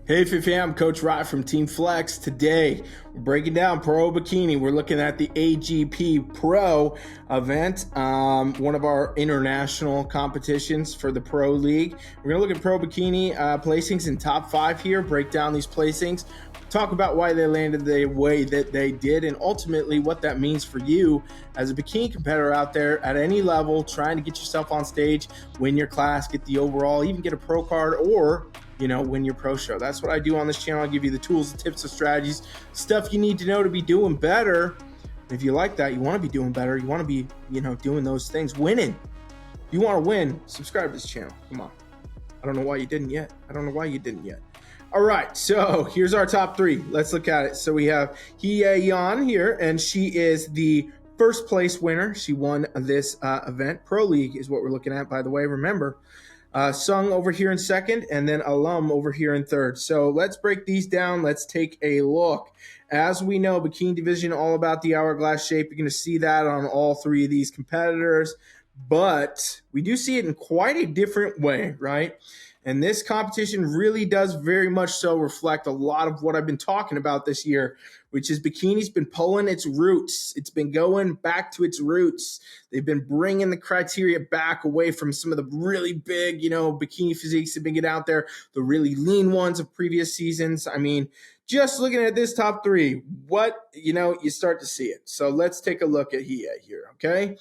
Hey fam, Coach Rye from Team Flex. Today, we're breaking down Pro Bikini. We're looking at the AGP Pro event, one of our international competitions for the Pro League. We're going to look at Pro Bikini placings in top 5 here, break down these placings, talk about why they landed the way that they did, and ultimately what that means for you as a bikini competitor out there at any level, trying to get yourself on stage, win your class, get the overall, even get a pro card, or win your pro show. That's what I do on this channel. I give you the tools, the tips, the strategies, stuff you need to know to be doing better. If you like that, you want to be doing better, you want to be, doing those things, winning. If you want to win, subscribe to this channel. Come on. I don't know why you didn't yet. All right, so here's our top 3. Let's look at it. So we have Hye Yan here, and she is the first place winner. She won this event. Pro League is what we're looking at, by the way. Remember, Sung over here in second, and then Alum over here in third. So let's break these down. Let's take a look. As we know, Bikini Division, all about the hourglass shape. You're going to see that on all 3 of these competitors, but we do see it in quite a different way, right? And this competition really does very much so reflect a lot of what I've been talking about this year, which is bikini's been pulling its roots. It's been going back to its roots. They've been bringing the criteria back away from some of the really big, bikini physiques that have been getting out there, the really lean ones of previous seasons. I mean, just looking at this top 3, you start to see it. So let's take a look at Hye here, okay?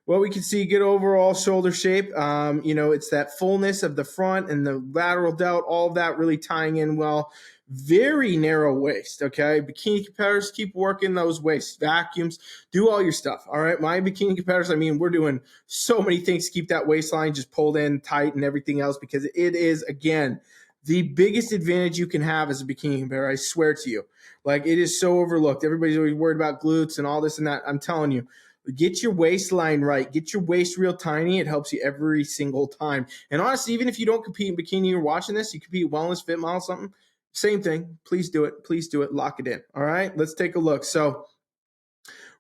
Well, we can see good overall shoulder shape. It's that fullness of the front and the lateral delt, all of that really tying in well. Very narrow waist, okay? Bikini competitors, keep working those waist vacuums. Do all your stuff, all right? My bikini competitors, we're doing so many things to keep that waistline just pulled in tight and everything else, because it is, again, the biggest advantage you can have as a bikini competitor, I swear to you. Like, it is so overlooked. Everybody's always worried about glutes and all this and that. I'm telling you, get your waistline right. Get your waist real tiny. It helps you every single time. And honestly, even if you don't compete in bikini, you're watching this, you compete wellness, fit model, something, same thing. Please do it. Please do it. Lock it in. All right, let's take a look. So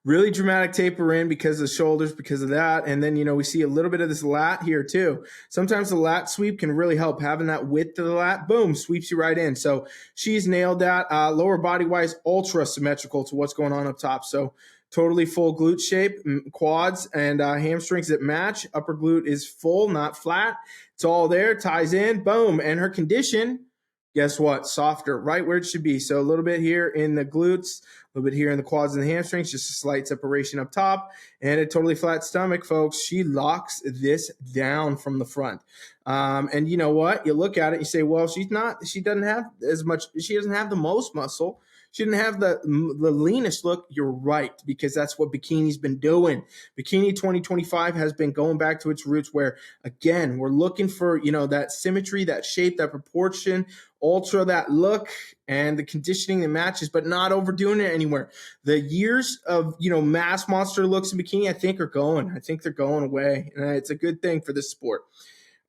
really dramatic taper in because of the shoulders, because of that. And then, we see a little bit of this lat here too. Sometimes the lat sweep can really help. Having that width of the lat, boom, sweeps you right in. So she's nailed that. Lower body wise, ultra symmetrical to what's going on up top. So totally full glute shape, quads and hamstrings that match. Upper glute is full, not flat. It's all there, ties in, boom. And her condition, guess what? Softer, right where it should be. So a little bit here in the glutes, a little bit here in the quads and the hamstrings, just a slight separation up top, and a totally flat stomach, folks. She locks this down from the front. And you know what? You look at it, you say, well, she doesn't have the most muscle. She didn't have the leanest look. You're right, because that's what bikini's been doing. Bikini 2025 has been going back to its roots where, again, we're looking for, that symmetry, that shape, that proportion, ultra that look, and the conditioning that matches, but not overdoing it anywhere. The years of, mass monster looks in bikini, I think they're going away. And it's a good thing for this sport.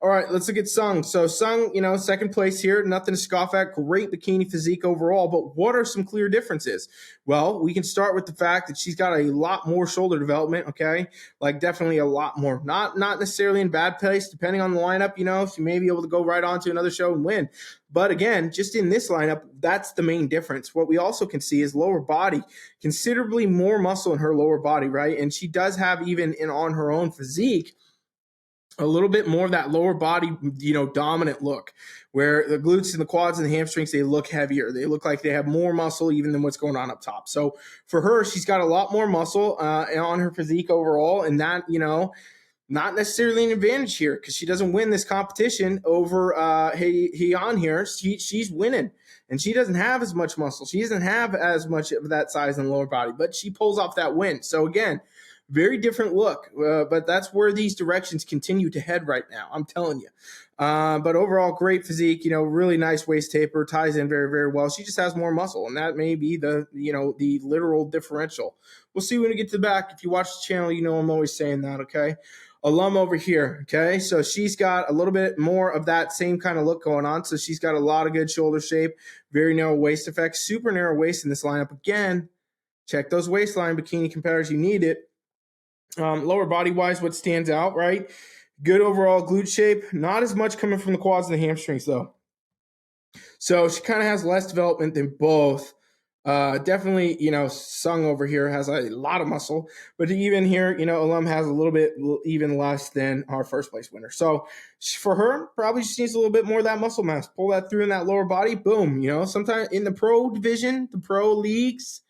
All right, let's look at Sung. So Sung, second place here, nothing to scoff at. Great bikini physique overall, but what are some clear differences? Well, we can start with the fact that she's got a lot more shoulder development, okay? Like definitely a lot more. Not necessarily in bad place, depending on the lineup, she may be able to go right on to another show and win. But again, just in this lineup, that's the main difference. What we also can see is lower body, considerably more muscle in her lower body, right? And she does have, even on her own physique, a little bit more of that lower body, dominant look, where the glutes and the quads and the hamstrings, they look heavier. They look like they have more muscle even than what's going on up top. So for her, she's got a lot more muscle on her physique overall, and that, not necessarily an advantage here because she doesn't win this competition over Hye here. She's winning, and she doesn't have as much muscle. She doesn't have as much of that size in the lower body, but she pulls off that win. So again, very different look, but that's where these directions continue to head right now. I'm telling you. But overall, great physique, really nice waist taper, ties in very, very well. She just has more muscle, and that may be the literal differential. We'll see when we get to the back. If you watch the channel, I'm always saying that, okay? Alum over here, okay? So she's got a little bit more of that same kind of look going on. So she's got a lot of good shoulder shape, very narrow waist effect, super narrow waist in this lineup. Again, check those waistline bikini competitors. You need it. Lower body wise, what stands out, right? Good overall glute shape. Not as much coming from the quads and the hamstrings, though. So she kind of has less development than both. Definitely, Sung over here has a lot of muscle, but even here, Alum has a little bit even less than our first place winner. So for her, probably she needs a little bit more of that muscle mass. Pull that through in that lower body, boom. Sometimes in the pro division, the pro leagues,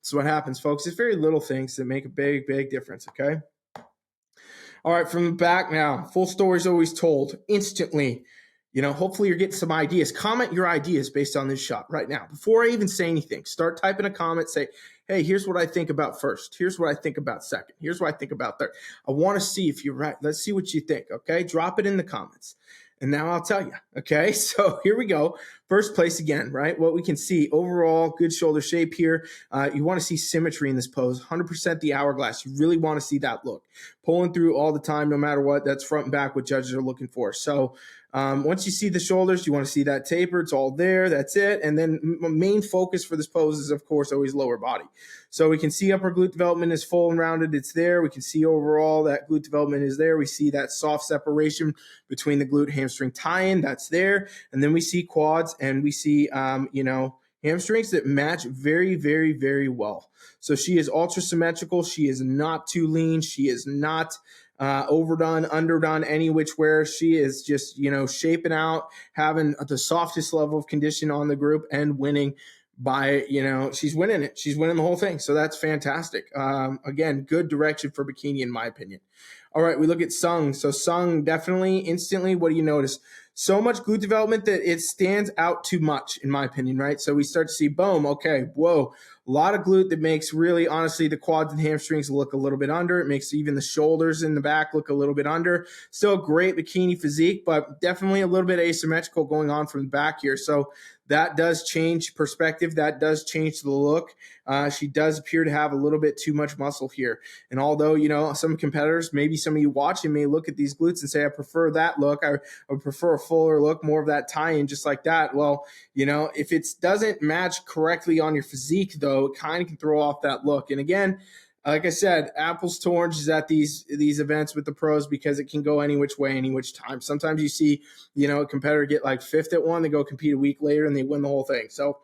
that's what happens, folks. It's very little things that make a big, big difference, okay? All right, from the back now, full story is always told instantly. Hopefully you're getting some ideas. Comment your ideas based on this shot right now. Before I even say anything, start typing a comment. Say, hey, here's what I think about first. Here's what I think about second. Here's what I think about third. I want to see if you're right. Let's see what you think, okay? Drop it in the comments. And now I'll tell you, okay? So here we go. First place again, right? What we can see, overall, good shoulder shape here. You want to see symmetry in this pose, 100% the hourglass. You really want to see that look. Pulling through all the time, no matter what. That's front and back what judges are looking for. So once you see the shoulders, you want to see that taper. It's all there. That's it. And then main focus for this pose is, of course, always lower body. So we can see upper glute development is full and rounded. It's there. We can see overall that glute development is there. We see that soft separation between the glute hamstring tie-in. That's there. And then we see quads and we see, hamstrings that match very, very, very well. So she is ultra symmetrical. She is not too lean. She is not overdone, underdone, any which where. She is just, shaping out, having the softest level of condition on the group and winning by, she's winning it. She's winning the whole thing. So that's fantastic. Again, good direction for Bikini, in my opinion. All right, we look at Sung. So Sung, definitely, instantly, what do you notice? So much glute development that it stands out too much, in my opinion, right? So we start to see, boom, okay, whoa, a lot of glute that makes really, honestly, the quads and hamstrings look a little bit under. It makes even the shoulders in the back look a little bit under. Still a great bikini physique, but definitely a little bit asymmetrical going on from the back here. So that does change perspective. That does change the look. She does appear to have a little bit too much muscle here. And although, some competitors, maybe some of you watching may look at these glutes and say, I prefer that look. I would prefer a fuller look, more of that tie-in, just like that. Well, if it doesn't match correctly on your physique, though, it kind of can throw off that look. And again, like I said, apples to oranges at these events with the pros because it can go any which way, any which time. Sometimes you see, a competitor get like fifth at one, they go compete a week later and they win the whole thing. So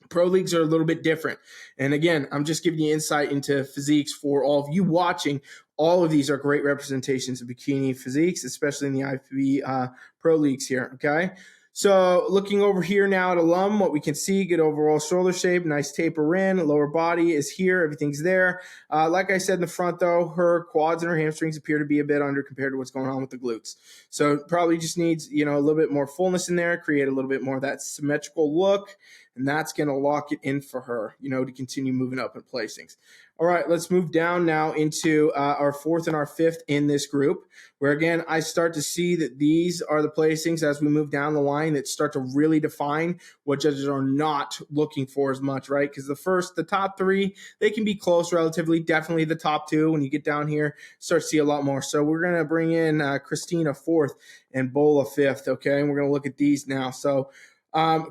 pro leagues are a little bit different. And again, I'm just giving you insight into physiques for all of you watching. All of these are great representations of bikini physiques, especially in the IFBB pro leagues here, okay? So looking over here now at Alum, what we can see, good overall shoulder shape, nice taper in, lower body is here, everything's there. Like I said in the front though, her quads and her hamstrings appear to be a bit under compared to what's going on with the glutes. So probably just needs, a little bit more fullness in there, create a little bit more of that symmetrical look, and that's going to lock it in for her, to continue moving up in placings. All right, let's move down now into our fourth and our fifth in this group, where again, I start to see that these are the placings as we move down the line that start to really define what judges are not looking for as much, right? Because the top three, they can be close relatively, definitely the top two. When you get down here, start to see a lot more. So we're going to bring in Christina fourth and Bola fifth, okay? And we're going to look at these now. So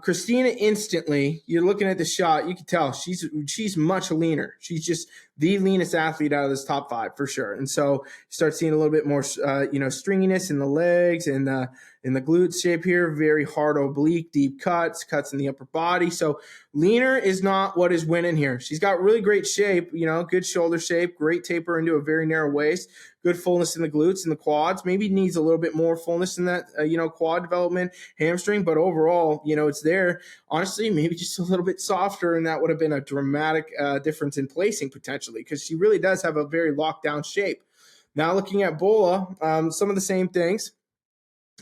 Christina, instantly, you're looking at the shot, you can tell she's much leaner. She's just the leanest athlete out of this top five for sure. And so you start seeing a little bit more, stringiness in the legs and in the glute shape here, very hard oblique, deep cuts in the upper body. So leaner is not what is winning here. She's got really great shape, good shoulder shape, great taper into a very narrow waist, good fullness in the glutes and the quads. Maybe needs a little bit more fullness in that, quad development, hamstring, but overall, it's there. Honestly, maybe just a little bit softer, and that would have been a dramatic difference in placing potentially, because she really does have a very locked down shape. Now looking at Bola, some of the same things.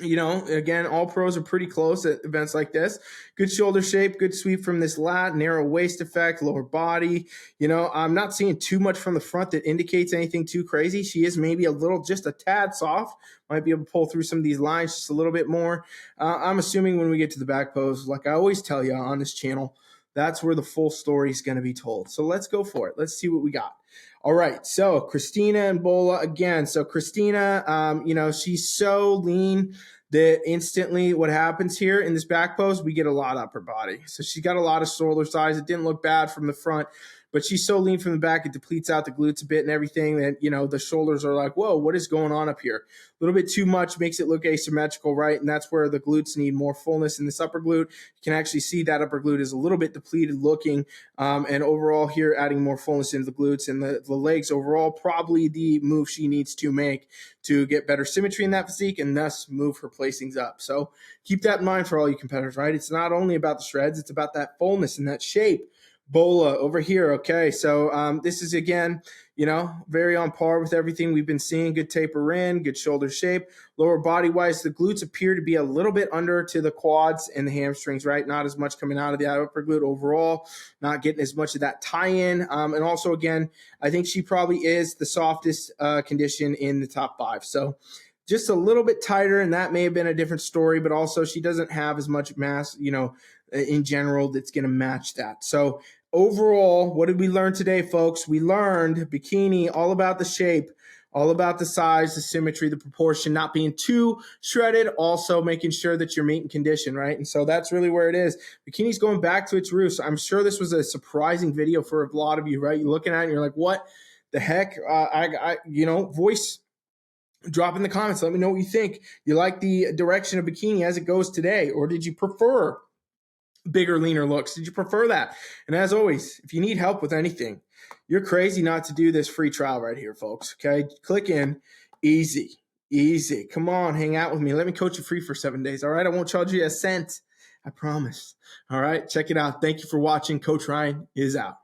Again, all pros are pretty close at events like this. Good shoulder shape, good sweep from this lat, narrow waist effect, lower body. I'm not seeing too much from the front that indicates anything too crazy. She is maybe just a tad soft. Might be able to pull through some of these lines just a little bit more. I'm assuming when we get to the back pose, like I always tell you on this channel, that's where the full story is going to be told. So let's go for it. Let's see what we got. All right, so Christina and Bola again. So Christina, she's so lean that instantly what happens here in this back pose, we get a lot up her body. So she's got a lot of shoulder size. It didn't look bad from the front, but she's so lean from the back, it depletes out the glutes a bit and everything that, you know, the shoulders are like, whoa, what is going on up here? A little bit too much makes it look asymmetrical, right? And that's where the glutes need more fullness in this upper glute. You can actually see that upper glute is a little bit depleted looking, and overall here adding more fullness into the glutes and the legs overall, probably the move she needs to make to get better symmetry in that physique and thus move her placings up. So keep that in mind for all you competitors, right? It's not only about the shreds, it's about that fullness and that shape. Bola over here. Okay, so this is, again, you know, very on par with everything we've been seeing. Good taper in, good shoulder shape. Lower body wise, the glutes appear to be a little bit under to the quads and the hamstrings, right? Not as much coming out of the upper glute overall, not getting as much of that tie-in. And also, again, I think she probably is the softest condition in the top 5. So just a little bit tighter, and that may have been a different story, but also she doesn't have as much mass, you know, in general that's going to match that. So overall, what did we learn today, folks? We learned bikini, all about the shape, all about the size, the symmetry, the proportion, not being too shredded, also making sure that you're meeting condition, right? And so that's really where it is. Bikini's going back to its roots. I'm sure this was a surprising video for a lot of you, right? You're looking at it and you're like, what the heck? You know, voice drop in the comments. Let me know what you think. You like the direction of bikini as it goes today, or did you prefer bigger, leaner looks? Did you prefer that? And as always, if you need help with anything, you're crazy not to do this free trial right here, folks. Okay, click in. Easy. Come on, hang out with me. Let me coach you free for 7 days. All right, I won't charge you a cent. I promise. All right, check it out. Thank you for watching. Coach Ryan is out.